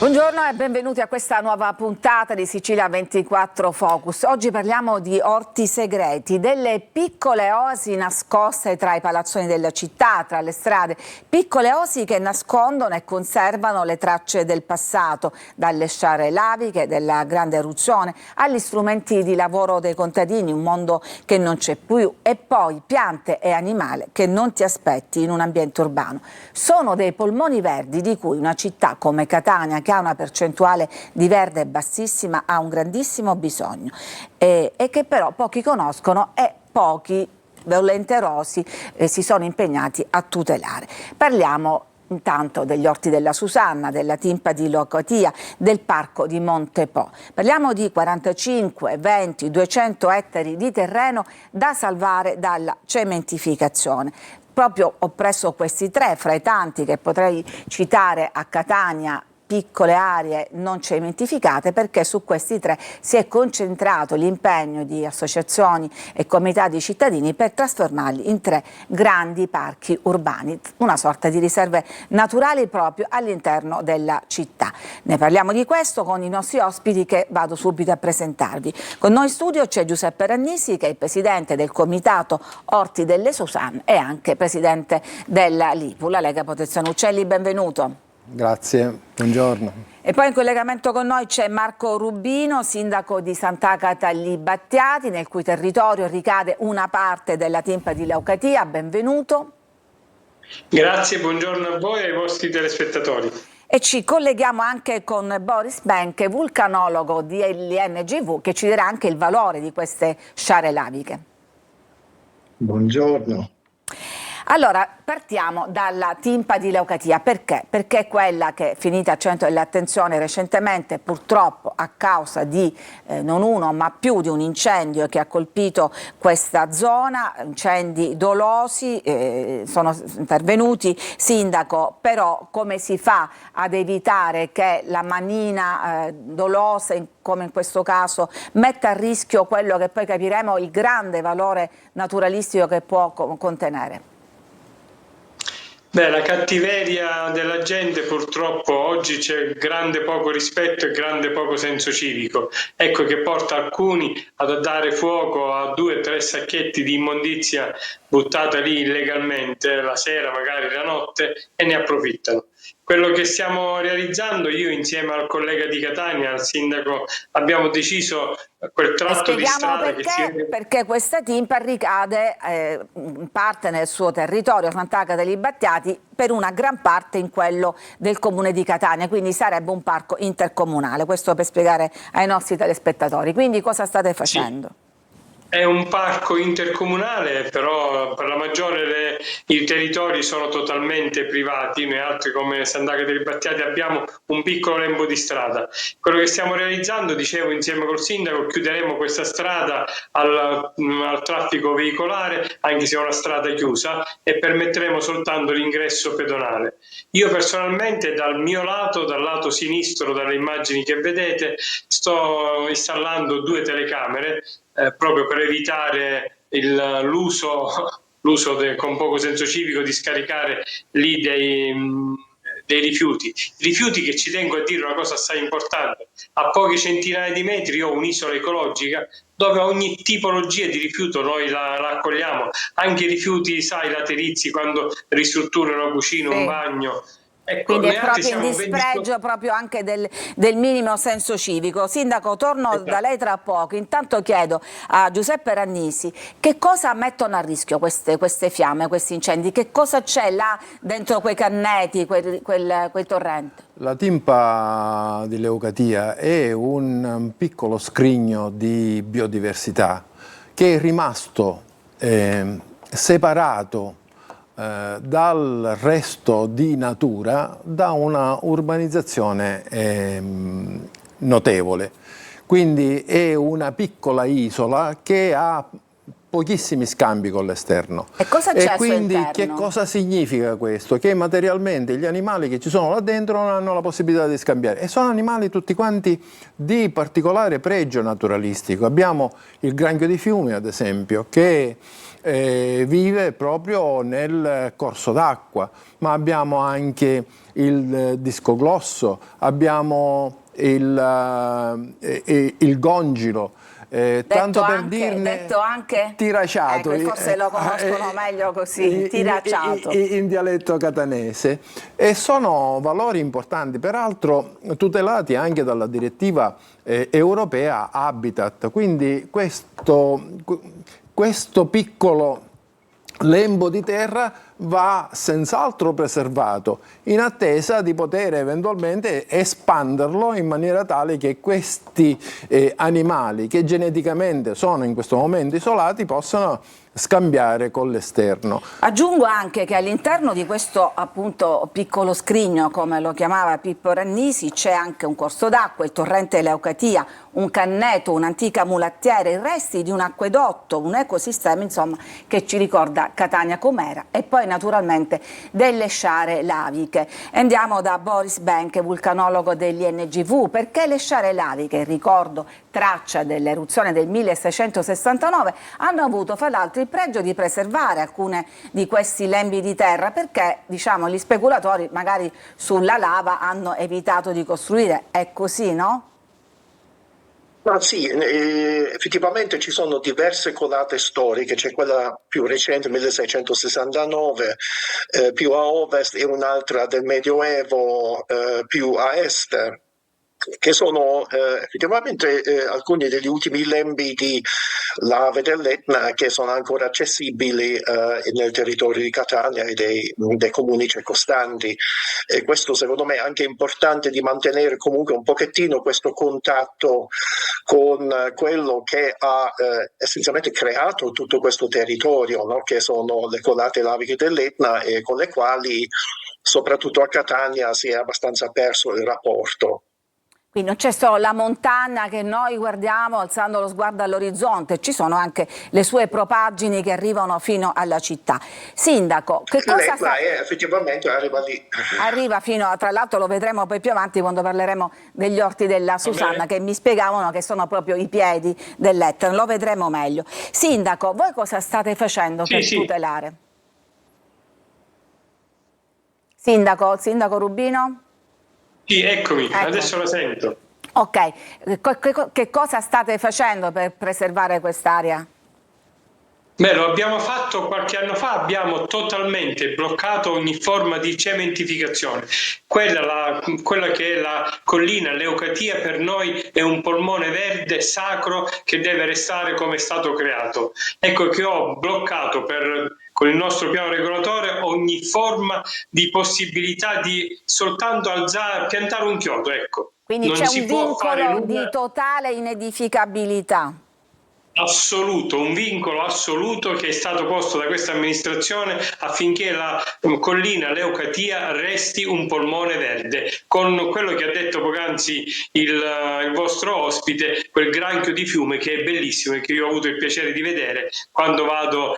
Buongiorno e benvenuti a questa nuova puntata di Sicilia 24 Focus. Oggi parliamo di orti segreti, delle piccole oasi nascoste tra i palazzoni della città, tra le strade, piccole oasi che nascondono e conservano le tracce del passato, dalle sciare laviche della grande eruzione agli strumenti di lavoro dei contadini, un mondo che non c'è più, e poi piante e animali che non ti aspetti in un ambiente urbano. Sono dei polmoni verdi di cui una città come Catania, che ha una percentuale di verde bassissima, ha un grandissimo bisogno e che però pochi conoscono e pochi volenterosi si sono impegnati a tutelare. Parliamo intanto degli orti della Susanna, della Timpa di Leucatia, del parco di Monte Po. Parliamo di 45, 20, 200 ettari di terreno da salvare dalla cementificazione. Proprio ho preso questi tre fra i tanti che potrei citare a Catania, piccole aree non cementificate, perché su questi tre si è concentrato l'impegno di associazioni e comitati di cittadini per trasformarli in tre grandi parchi urbani, una sorta di riserve naturali proprio all'interno della città. Ne parliamo di questo con i nostri ospiti che vado subito a presentarvi. Con noi in studio c'è Giuseppe Rannisi, che è il presidente del comitato Orti delle Susanne e anche presidente della LIPU, la Lega Protezione Uccelli. Benvenuto. Grazie, buongiorno. E poi in collegamento con noi c'è Marco Rubino, sindaco di Sant'Agata Battiati, nel cui territorio ricade una parte della Timpa di Leucatia. Benvenuto. Grazie, buongiorno a voi e ai vostri telespettatori. E ci colleghiamo anche con Boris Benche, vulcanologo di LNGV, che ci dirà anche il valore di queste sciare laviche. Buongiorno. Allora, partiamo dalla Timpa di Leucatia. Perché? Perché è quella che è finita al centro dell'attenzione recentemente, purtroppo a causa di non uno ma più di un incendio che ha colpito questa zona, incendi dolosi, sono intervenuti. Sindaco, però come si fa ad evitare che la manina dolosa, come in questo caso, metta a rischio quello che poi capiremo il grande valore naturalistico che può contenere? Beh, la cattiveria della gente, purtroppo oggi c'è grande poco rispetto e grande poco senso civico, ecco, che porta alcuni ad dare fuoco a 2 o 3 sacchetti di immondizia buttata lì illegalmente la sera, magari la notte, e ne approfittano. Quello che stiamo realizzando, io insieme al collega di Catania, al sindaco, abbiamo deciso quel tratto di strada che si vede. Perché questa Timpa ricade in parte nel suo territorio, Sant'Agata dei Battiati, per una gran parte in quello del comune di Catania, quindi sarebbe un parco intercomunale. Questo per spiegare ai nostri telespettatori. Quindi cosa state facendo? Sì. È un parco intercomunale, però per la maggiore i territori sono totalmente privati. Noi altri come Sant'Agata dei Battiati abbiamo un piccolo lembo di strada. Quello che stiamo realizzando, dicevo, insieme col sindaco, chiuderemo questa strada al traffico veicolare, anche se è una strada chiusa, e permetteremo soltanto l'ingresso pedonale. Io personalmente dal mio lato, dal lato sinistro, dalle immagini che vedete, sto installando 2 telecamere proprio per evitare l'uso con poco senso civico di scaricare lì dei rifiuti che, ci tengo a dire una cosa assai importante, a poche centinaia di metri ho un'isola ecologica dove ogni tipologia di rifiuto noi la accogliamo, anche i rifiuti, sai, laterizi, quando ristrutturano una cucina, un bagno. Ecco, quindi è proprio in dispregio proprio anche del minimo senso civico. Sindaco, torno da lei tra poco. Intanto chiedo a Giuseppe Rannisi che cosa mettono a rischio queste fiamme, questi incendi, che cosa c'è là dentro quei canneti, quei torrenti? La Timpa di Leucatia è un piccolo scrigno di biodiversità che è rimasto separato dal resto di natura da una urbanizzazione notevole. Quindi è una piccola isola che ha pochissimi scambi con l'esterno. E cosa c'è al suo quindi interno? che cosa significa questo? Che materialmente gli animali che ci sono là dentro non hanno la possibilità di scambiare, e sono animali tutti quanti di particolare pregio naturalistico. Abbiamo il granchio di fiume, ad esempio, che vive proprio nel corso d'acqua, ma abbiamo anche il discoglosso, abbiamo il gongilo, tanto per dirne, detto anche tiraciato, ecco, forse lo conoscono meglio così, tiraciato in dialetto catanese, e sono valori importanti, peraltro tutelati anche dalla direttiva europea Habitat. Quindi questo piccolo lembo di terra va senz'altro preservato, in attesa di poter eventualmente espanderlo in maniera tale che questi animali, che geneticamente sono in questo momento isolati, possano scambiare con l'esterno. Aggiungo anche che all'interno di questo appunto piccolo scrigno, come lo chiamava Pippo Rannisi, c'è anche un corso d'acqua, il torrente Leucatia, un canneto, un'antica mulattiera, i resti di un acquedotto, un ecosistema insomma che ci ricorda Catania com'era, e poi naturalmente delle sciare laviche. Andiamo da Boris Benke, vulcanologo dell'INGV, perché le sciare laviche, ricordo traccia dell'eruzione del 1669, hanno avuto fra l'altro il pregio di preservare alcune di questi lembi di terra, perché diciamo gli speculatori magari sulla lava hanno evitato di costruire. È così, no? Ma sì, effettivamente ci sono diverse colate storiche, c'è quella più recente, 1669, più a ovest, e un'altra del Medioevo, più a est, che sono effettivamente alcuni degli ultimi lembi di lave dell'Etna che sono ancora accessibili nel territorio di Catania e dei comuni circostanti. E questo secondo me è anche importante, di mantenere comunque un pochettino questo contatto con quello che ha essenzialmente creato tutto questo territorio, no? Che sono le colate laviche dell'Etna, e con le quali soprattutto a Catania si è abbastanza perso il rapporto. Quindi non c'è solo la montagna che noi guardiamo alzando lo sguardo all'orizzonte, ci sono anche le sue propaggini che arrivano fino alla città. Sindaco, che cosa sa... effettivamente arriva lì. Arriva fino a, tra l'altro lo vedremo poi più avanti quando parleremo degli orti della Susanna, che mi spiegavano che sono proprio i piedi dell'Etna, lo vedremo meglio. Sindaco, voi cosa state facendo per tutelare? Sindaco Rubino? Sì, eccomi, ecco. Adesso la sento. Ok, che cosa state facendo per preservare quest'area? Beh, lo abbiamo fatto qualche anno fa, abbiamo totalmente bloccato ogni forma di cementificazione. Quella che è la collina Leucatia per noi è un polmone verde sacro che deve restare come è stato creato. Ecco che ho bloccato con il nostro piano regolatore ogni forma di possibilità di soltanto piantare un chiodo. Ecco. Quindi c'è un vincolo di totale inedificabilità. Assoluto, un vincolo assoluto che è stato posto da questa amministrazione affinché la collina Leucatia resti un polmone verde, con quello che ha detto poc'anzi il vostro ospite, quel granchio di fiume che è bellissimo e che io ho avuto il piacere di vedere quando vado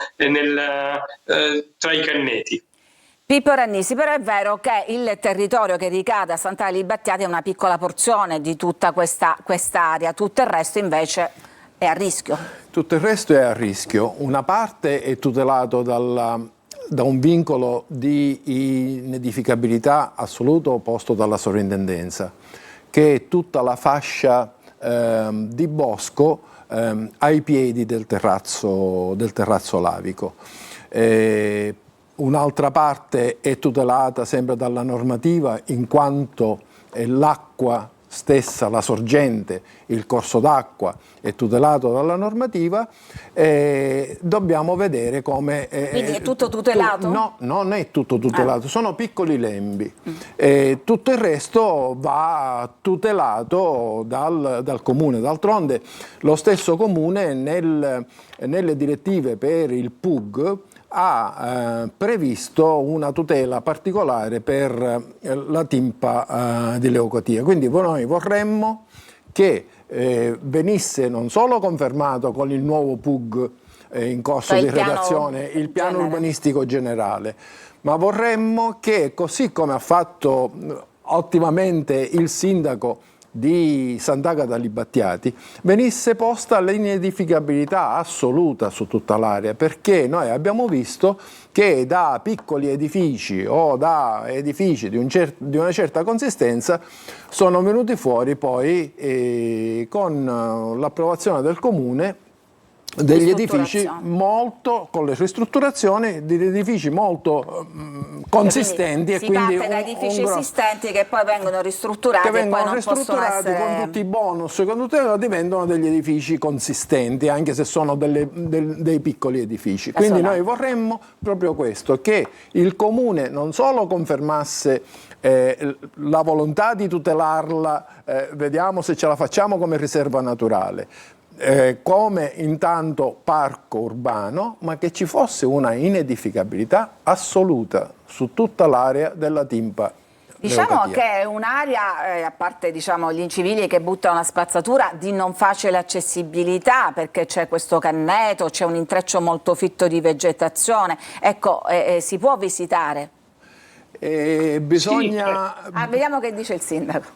tra i canneti. Pippo Rannisi, però è vero che il territorio che ricade a Sant'Agata dei Battiati è una piccola porzione di tutta quest'area, tutto il resto invece è a rischio. Tutto il resto è a rischio. Una parte è tutelato da un vincolo di inedificabilità assoluto posto dalla sovrintendenza, che è tutta la fascia di bosco ai piedi del terrazzo lavico. Un'altra parte è tutelata sempre dalla normativa, in quanto l'acqua stessa, la sorgente, il corso d'acqua è tutelato dalla normativa. Dobbiamo vedere come... Quindi è tutto tutelato? No, non è tutto tutelato, sono piccoli lembi. Tutto il resto va tutelato dal comune. D'altronde lo stesso comune nelle direttive per il PUG ha previsto una tutela particolare per la timpa di Leucatia. Quindi noi vorremmo che venisse non solo confermato con il nuovo PUG in corso Cioè di il piano redazione il piano generale. urbanistico generale, ma vorremmo che, così come ha fatto ottimamente il sindaco di Sant'Agata Libattiati, venisse posta l'inedificabilità assoluta su tutta l'area, perché noi abbiamo visto che da piccoli edifici o da edifici di una certa consistenza sono venuti fuori poi con l'approvazione del comune degli edifici con le ristrutturazioni di edifici molto consistenti, e quindi si parte da edifici esistenti che poi vengono ristrutturati che e poi non possono ristrutturati essere... con tutti i bonus e con tutte le diventano degli edifici consistenti, anche se sono dei piccoli edifici. Quindi noi vorremmo proprio questo, che il comune non solo confermasse la volontà di tutelarla, vediamo se ce la facciamo come riserva naturale, come intanto parco urbano, ma che ci fosse una inedificabilità assoluta su tutta l'area della Timpa. Diciamo che è un'area, a parte diciamo, gli incivili che buttano la spazzatura, di non facile accessibilità, perché c'è questo canneto, c'è un intreccio molto fitto di vegetazione. Ecco, si può visitare? Bisogna... vediamo che dice il sindaco.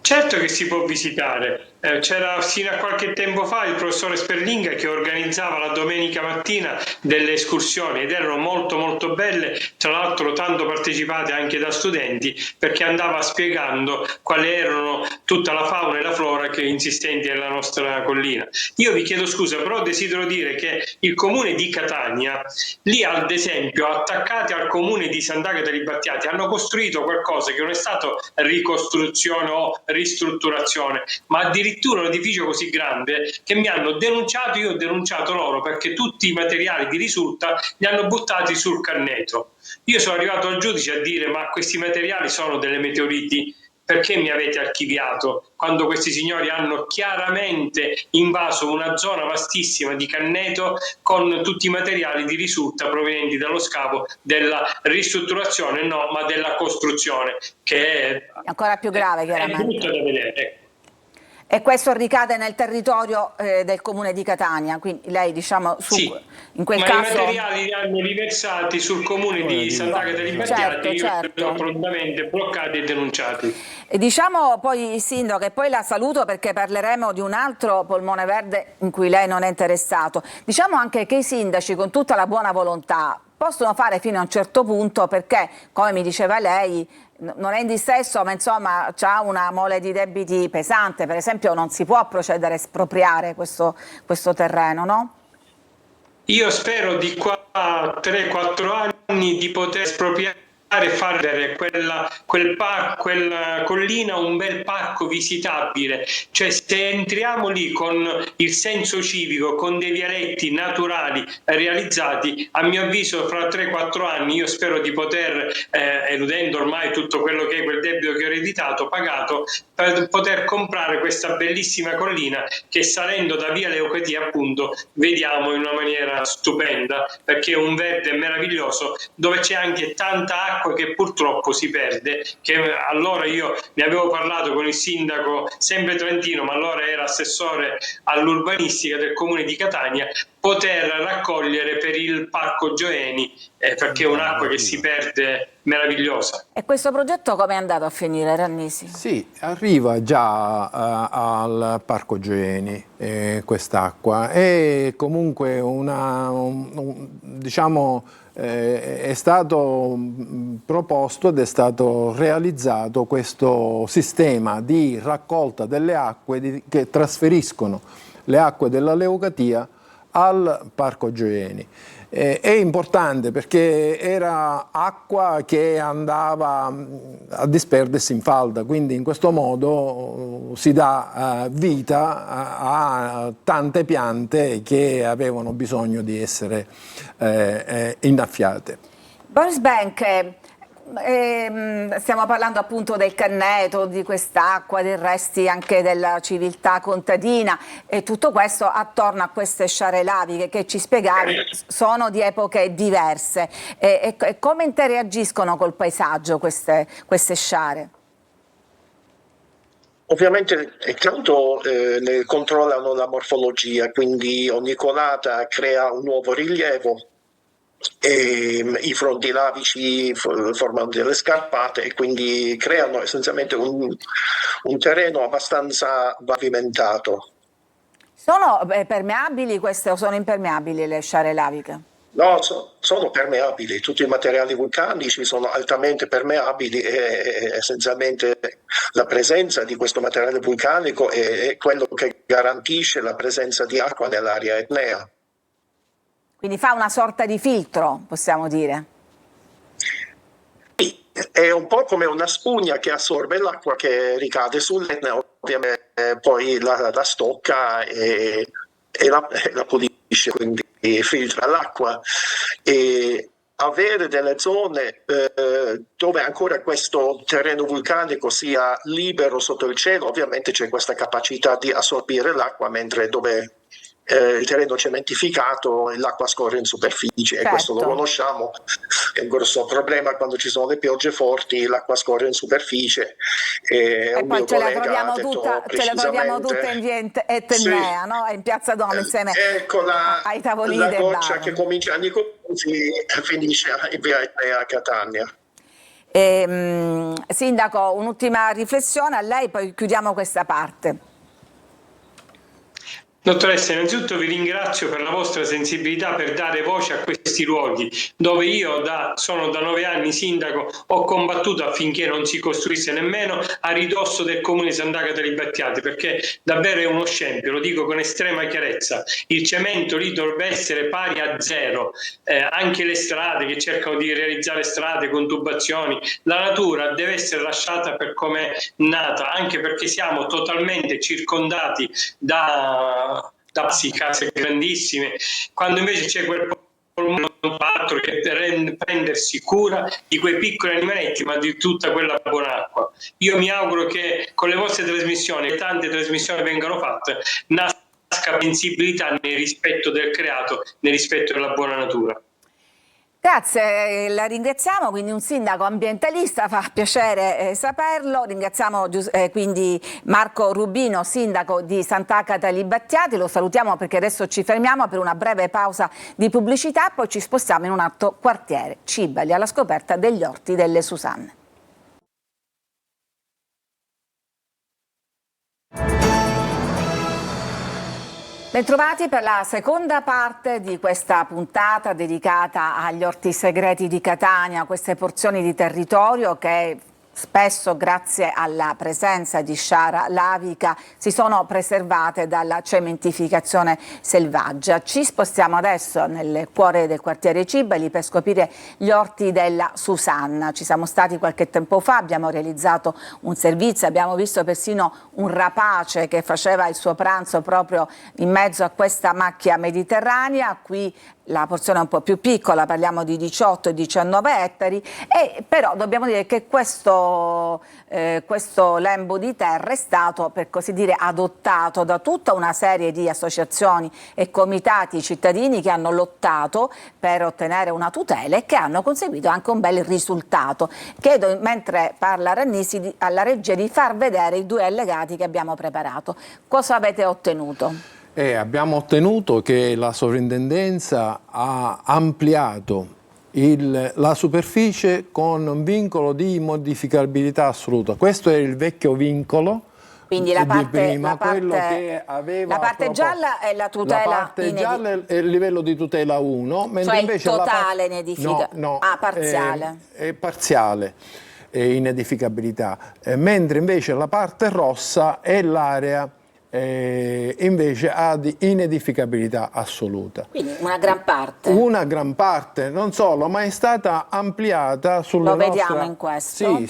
Certo che si può visitare. C'era fino a qualche tempo fa il professore Sperlinga che organizzava la domenica mattina delle escursioni ed erano molto belle, tra l'altro tanto partecipate anche da studenti, perché andava spiegando quali erano tutta la fauna e la flora che insistenti nella nostra collina. Io vi chiedo scusa, però desidero dire che il comune di Catania, lì ad esempio attaccati al comune di Sant'Agata Libattiati, hanno costruito qualcosa che non è stato ricostruzione o ristrutturazione, ma addirittura un edificio così grande che mi hanno denunciato, io ho denunciato loro perché tutti i materiali di risulta li hanno buttati sul canneto. Io sono arrivato al giudice a dire: ma questi materiali sono delle meteoriti, perché mi avete archiviato? Quando questi signori hanno chiaramente invaso una zona vastissima di canneto con tutti i materiali di risulta provenienti dallo scavo della ristrutturazione, no, ma della costruzione, che è ancora più grave chiaramente. È brutto da vedere. E questo ricade nel territorio del comune di Catania, quindi lei diciamo sì, in quel ma caso... i materiali li hanno riversati sul comune di Sant'Agata Libattiati, certo. Li ho prontamente bloccati e denunciati. E diciamo poi, Sindaco, e poi la saluto perché parleremo di un altro polmone verde in cui lei non è interessato. Diciamo anche che i sindaci, con tutta la buona volontà, possono fare fino a un certo punto, perché, come mi diceva lei, non è in dissesto, ma insomma c'ha una mole di debiti pesante. Per esempio non si può procedere a espropriare questo terreno, no? Io spero di qua a 3-4 anni di poter espropriare e fare quella collina un bel parco visitabile, cioè se entriamo lì con il senso civico, con dei vialetti naturali realizzati, a mio avviso fra 3-4 anni io spero di poter, eludendo ormai tutto quello che è quel debito che ho ereditato, pagato, per poter comprare questa bellissima collina che, salendo da via Leucadia appunto, vediamo in una maniera stupenda, perché è un verde meraviglioso dove c'è anche tanta acqua che purtroppo si perde, che allora io ne avevo parlato con il sindaco sempre trentino, ma allora era assessore all'urbanistica del comune di Catania, poter raccogliere per il parco Gioeni, perché è un'acqua che si perde meravigliosa. E questo progetto come è andato a finire, Rannisi? Sì, arriva già al Parco Gioeni quest'acqua, e comunque diciamo, è stato proposto ed è stato realizzato questo sistema di raccolta delle acque che trasferiscono le acque della Leucadia al Parco Gioeni. È importante perché era acqua che andava a disperdersi in falda, quindi in questo modo si dà vita a tante piante che avevano bisogno di essere innaffiate. Boris Bench, stiamo parlando appunto del canneto, di quest'acqua, dei resti anche della civiltà contadina, e tutto questo attorno a queste sciare laviche che ci spiegavi sono di epoche diverse. E come interagiscono col paesaggio queste sciare? Ovviamente intanto ne controllano la morfologia, quindi ogni colata crea un nuovo rilievo e i fronti lavici formano delle scarpate e quindi creano essenzialmente un terreno abbastanza pavimentato. Sono permeabili queste o sono impermeabili le sciare laviche? No, sono permeabili, tutti i materiali vulcanici sono altamente permeabili e essenzialmente la presenza di questo materiale vulcanico è quello che garantisce la presenza di acqua nell'area etnea. Quindi fa una sorta di filtro, possiamo dire. Sì, è un po' come una spugna che assorbe l'acqua che ricade sull'etna, ovviamente poi la stocca e la pulisce, quindi filtra l'acqua. E avere delle zone dove ancora questo terreno vulcanico sia libero sotto il cielo, ovviamente c'è questa capacità di assorbire l'acqua, mentre dove il terreno cementificato l'acqua scorre in superficie, e questo lo conosciamo, è un grosso problema quando ci sono le piogge forti, l'acqua scorre in superficie e poi ce la troviamo tutta in via Etnea, sì, no? In piazza Duomo insieme ecco ai tavolini la del goccia bar. che comincia a Nicosi e finisce in via Etnea a Catania. Sindaco, un'ultima riflessione a lei, poi chiudiamo questa parte. Dottoressa, innanzitutto vi ringrazio per la vostra sensibilità per dare voce a questi luoghi dove io sono da 9 anni sindaco, ho combattuto affinché non si costruisse nemmeno a ridosso del comune di Sant'Agata dei Battiati, perché davvero è uno scempio, lo dico con estrema chiarezza, il cemento lì dovrebbe essere pari a zero, anche le strade che cercano di realizzare strade con tubazioni, la natura deve essere lasciata per come è nata, anche perché siamo totalmente circondati da case grandissime, quando invece c'è quel fatto che prendersi cura di quei piccoli animaletti, ma di tutta quella buona acqua. Io mi auguro che con le vostre trasmissioni, tante trasmissioni vengano fatte, nasca sensibilità nel rispetto del creato, nel rispetto della buona natura. Grazie, la ringraziamo, quindi un sindaco ambientalista, fa piacere saperlo. Ringraziamo quindi Marco Rubino, sindaco di Sant'Agata dei Battiati, lo salutiamo perché adesso ci fermiamo per una breve pausa di pubblicità, poi ci spostiamo in un altro quartiere, Cibali, alla scoperta degli orti delle Susanne. Bentrovati per la seconda parte di questa puntata dedicata agli orti segreti di Catania, queste porzioni di territorio che spesso grazie alla presenza di sciara lavica si sono preservate dalla cementificazione selvaggia. Ci spostiamo adesso nel cuore del quartiere Cibali per scoprire gli orti della Susanna. Ci siamo stati qualche tempo fa, abbiamo realizzato un servizio, abbiamo visto persino un rapace che faceva il suo pranzo proprio in mezzo a questa macchia mediterranea. Qui la porzione è un po' più piccola, parliamo di 18 e 19 ettari, e però dobbiamo dire che questo lembo di terra è stato, per così dire, adottato da tutta una serie di associazioni e comitati cittadini che hanno lottato per ottenere una tutela e che hanno conseguito anche un bel risultato. Chiedo, mentre parla Rannisi, alla regia di far vedere i 2 allegati che abbiamo preparato. Cosa avete ottenuto? Abbiamo ottenuto che la sovrintendenza ha ampliato la superficie con un vincolo di modificabilità assoluta. Questo è il vecchio vincolo. Quindi la parte gialla è la tutela. La parte gialla è il livello di tutela 1, mentre cioè invece totale inedificabilità. No, parziale. È parziale inedificabilità, mentre invece la parte rossa è l'area invece ha di inedificabilità assoluta. Quindi una gran parte. Una gran parte, non solo, ma è stata ampliata sulla vediamo in questo. Sì,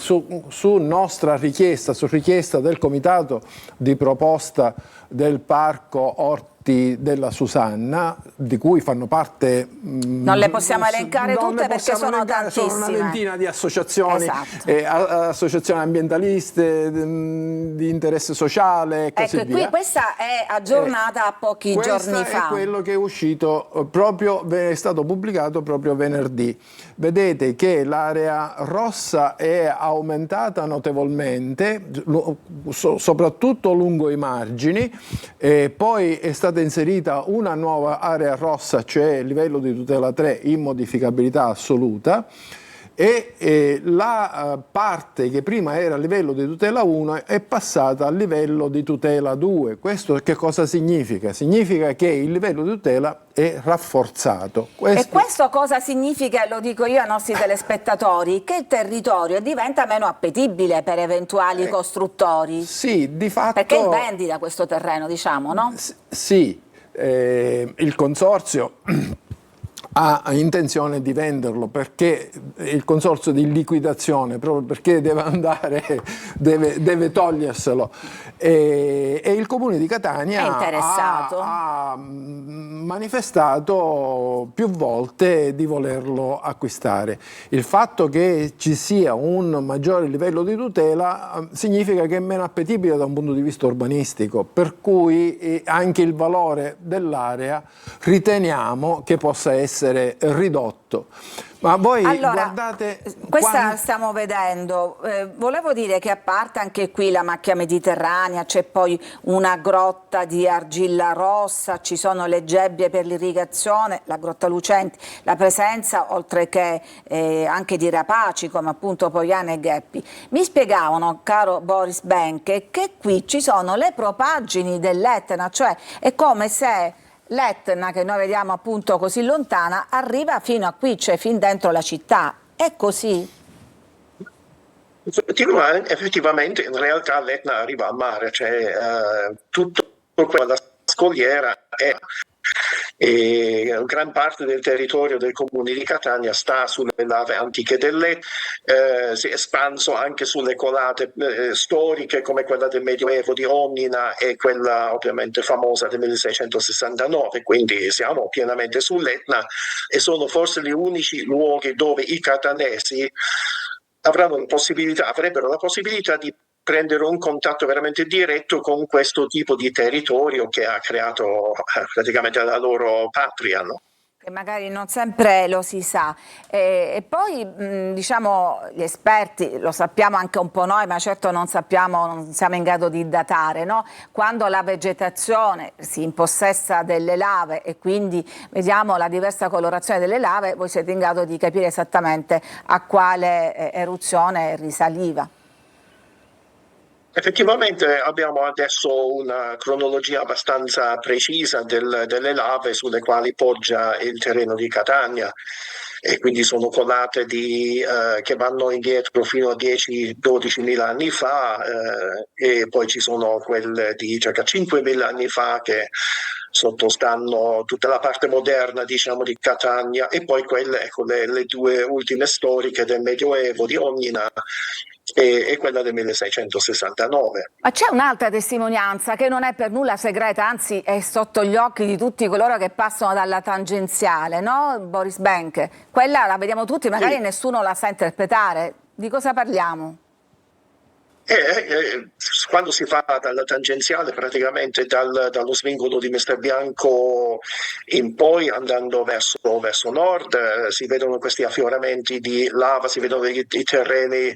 su nostra richiesta, su richiesta del comitato di proposta del parco Orti fonti della Susanna, di cui fanno parte... Non le possiamo elencare non tutte le perché possiamo sono elencare, sono una tantissime. ventina di associazioni, Esatto. associazioni ambientaliste, di interesse sociale e così Ecco, e qui via. questa è aggiornata a pochi giorni Questo fa. è quello che è uscito è stato pubblicato proprio venerdì. Vedete che l'area rossa è aumentata notevolmente, soprattutto lungo i margini, poi è stata inserita una nuova area rossa, cioè livello di tutela 3, immodificabilità assoluta, e la parte che prima era a livello di tutela 1 è passata a livello di tutela 2. Questo che cosa significa? Significa che il livello di tutela è rafforzato. E questo cosa significa, lo dico io ai nostri telespettatori, che il territorio diventa meno appetibile per eventuali costruttori? Sì, di fatto... Perché è in vendita questo terreno, diciamo, no? Sì, il consorzio ha intenzione di venderlo, perché il consorzio di liquidazione, proprio perché deve andare, deve toglierselo, e il comune di Catania è interessato. ha manifestato più volte di volerlo acquistare. Il fatto che ci sia un maggiore livello di tutela significa che è meno appetibile da un punto di vista urbanistico, per cui anche il valore dell'area riteniamo che possa essere ridotto. Ma voi guardate... Questa stiamo vedendo, volevo dire che a parte anche qui la macchia mediterranea, c'è poi una grotta di argilla rossa, ci sono le gebbie per l'irrigazione, la grotta lucenti, la presenza oltre che anche di rapaci come appunto Poiane e Gheppi. Mi spiegavano, caro Boris Benche, che qui ci sono le propaggini dell'Etna, cioè è come se l'Etna, che noi vediamo appunto così lontana, arriva fino a qui, cioè fin dentro la città. È così? Effettivamente, in realtà l'Etna arriva a mare, cioè tutto quella scogliera e gran parte del territorio del comune di Catania sta sulle lave antiche dell'Etna, si è espanso anche sulle colate storiche come quella del Medioevo di Onnina e quella ovviamente famosa del 1669, quindi siamo pienamente sull'Etna e sono forse gli unici luoghi dove i catanesi avrebbero la possibilità di prendere un contatto veramente diretto con questo tipo di territorio che ha creato praticamente la loro patria, no? Che magari non sempre lo si sa. E poi diciamo gli esperti, lo sappiamo anche un po' noi, ma certo non siamo in grado di datare, no? Quando la vegetazione si impossessa delle lave e quindi vediamo la diversa colorazione delle lave, voi siete in grado di capire esattamente a quale eruzione risaliva. Effettivamente abbiamo adesso una cronologia abbastanza precisa delle lave sulle quali poggia il terreno di Catania e quindi sono colate che vanno indietro fino a 10-12 mila anni fa e poi ci sono quelle di circa 5.000 anni fa che sottostanno tutta la parte moderna, diciamo, di Catania e poi quelle, ecco, le due ultime storiche del Medioevo di Onnina e quella del 1669. Ma c'è un'altra testimonianza che non è per nulla segreta, anzi è sotto gli occhi di tutti coloro che passano dalla tangenziale, no Boris Benche? Quella la vediamo tutti, magari sì. Nessuno la sa interpretare. Di cosa parliamo? Quando si fa dalla tangenziale, praticamente dallo svincolo di Mestre Bianco in poi, andando verso nord, si vedono questi affioramenti di lava, si vedono i terreni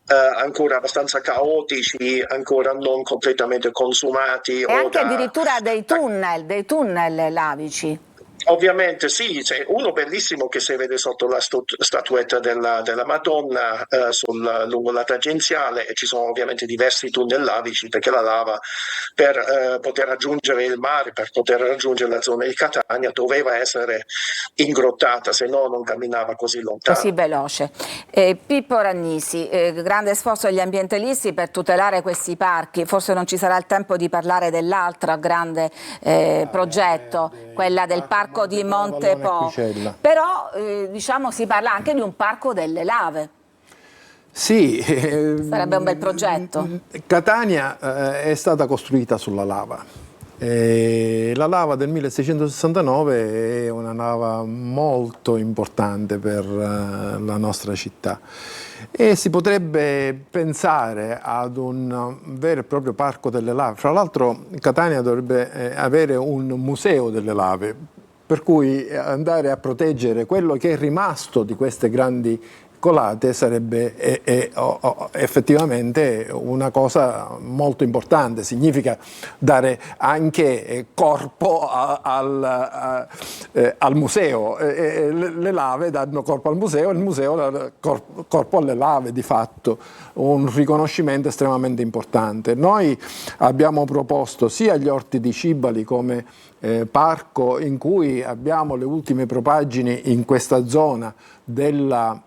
ancora abbastanza caotici, ancora non completamente consumati. E anche addirittura dei tunnel lavici. Ovviamente sì, c'è uno bellissimo che si vede sotto la statuetta della Madonna lungo la tangenziale e ci sono ovviamente diversi tunnel lavici perché la lava per poter raggiungere il mare, per poter raggiungere la zona di Catania doveva essere ingrottata, se no non camminava così lontano. Così veloce. Pippo Rannisi, grande sforzo degli ambientalisti per tutelare questi parchi, forse non ci sarà il tempo di parlare dell'altro grande progetto, quella del parco di Monte Po, però diciamo si parla anche di un parco delle lave. Sì, sarebbe un bel progetto. Catania è stata costruita sulla lava La lava del 1669 è una lava molto importante per la nostra città e si potrebbe pensare ad un vero e proprio parco delle lave. Fra l'altro Catania dovrebbe avere un museo delle lave, per cui andare a proteggere quello che è rimasto di queste grandi colate sarebbe effettivamente una cosa molto importante. Significa dare anche corpo al museo. Le lave danno corpo al museo e il museo dà corpo alle lave, di fatto. Un riconoscimento estremamente importante. Noi abbiamo proposto sia gli orti di Cibali come parco in cui abbiamo le ultime propaggini in questa zona della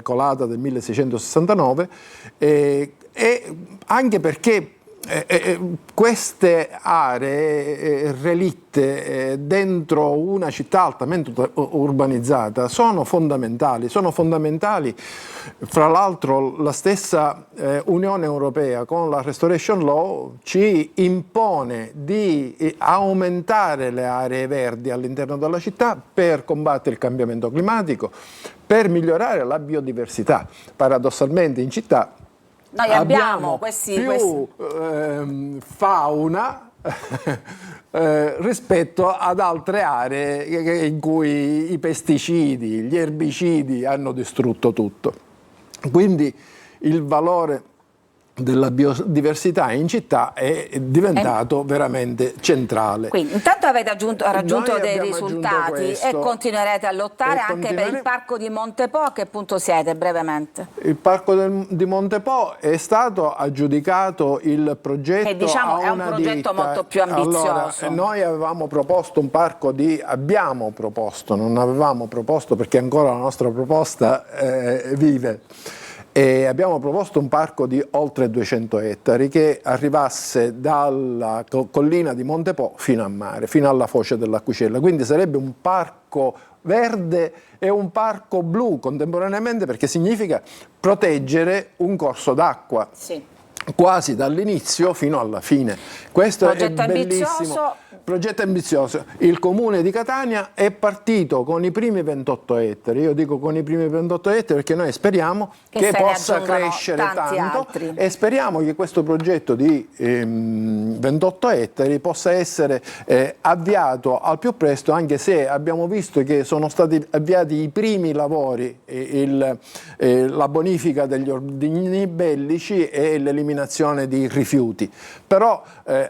colata del 1669 e anche perché queste aree relitte dentro una città altamente urbanizzata sono fondamentali. Fra l'altro la stessa Unione Europea con la Restoration Law ci impone di aumentare le aree verdi all'interno della città per combattere il cambiamento climatico, per migliorare la biodiversità. Paradossalmente in città noi abbiamo più fauna rispetto ad altre aree in cui i pesticidi, gli erbicidi hanno distrutto tutto. Quindi il valore della biodiversità in città è diventato veramente centrale. Quindi intanto avete raggiunto dei risultati e continuerete a lottare anche per il parco di Montepo. A che punto siete brevemente? Il parco di Montepo è stato aggiudicato il progetto, che diciamo è un progetto molto più ambizioso. Allora, noi avevamo proposto un parco non avevamo proposto perché ancora la nostra proposta vive. E abbiamo proposto un parco di oltre 200 ettari che arrivasse dalla collina di Montepo fino a mare, fino alla foce dell'Acquicella. Quindi sarebbe un parco verde e un parco blu contemporaneamente, perché significa proteggere un corso d'acqua. Sì. Quasi dall'inizio fino alla fine. Questo progetto è bellissimo. Progetto ambizioso. Il Comune di Catania è partito con i primi 28 ettari. Io dico con i primi 28 ettari perché noi speriamo che possa crescere tanto e speriamo che questo progetto di 28 ettari possa essere avviato al più presto, anche se abbiamo visto che sono stati avviati i primi lavori, la bonifica degli ordigni bellici e l'eliminazione di rifiuti. Però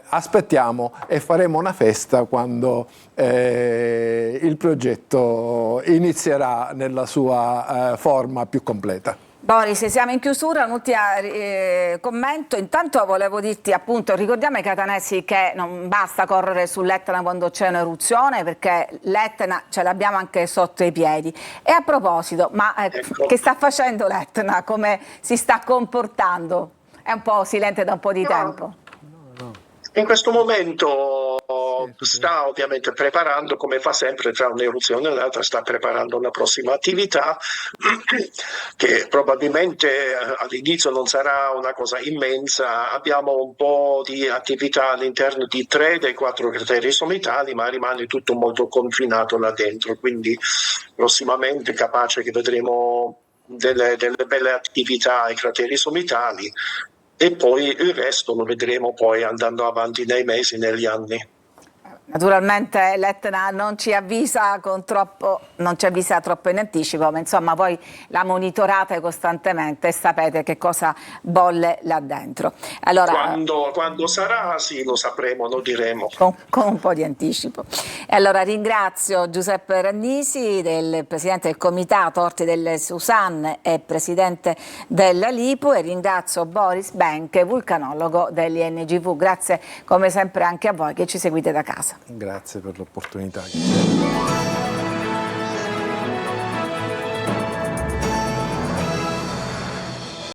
aspettiamo e faremo una festa quando il progetto inizierà nella sua forma più completa. Boris, siamo in chiusura, un ultimo commento. Intanto volevo dirti, appunto, ricordiamo ai catanesi che non basta correre sull'Etna quando c'è un'eruzione, perché l'Etna ce l'abbiamo anche sotto i piedi. E a proposito, ma che sta facendo l'Etna? Come si sta comportando? È un po' silente da un po' di tempo. In questo momento sta ovviamente preparando, come fa sempre tra un'eruzione e l'altra, sta preparando la prossima attività che probabilmente all'inizio non sarà una cosa immensa. Abbiamo un po' di attività all'interno di 3 dei 4 crateri sommitali, ma rimane tutto molto confinato là dentro, quindi prossimamente capace che vedremo delle belle attività ai crateri sommitali. E poi il resto lo vedremo poi andando avanti nei mesi, negli anni. Naturalmente l'Etna non ci avvisa troppo in anticipo, ma insomma voi la monitorate costantemente e sapete che cosa bolle là dentro. Allora, quando sarà, sì, lo sapremo, lo diremo. Con un po' di anticipo. E allora ringrazio Giuseppe Rannisi, presidente del Comitato Orti delle Susanne e presidente della Lipu, e ringrazio Boris Benche, vulcanologo dell'INGV. Grazie come sempre anche a voi che ci seguite da casa. Grazie per l'opportunità.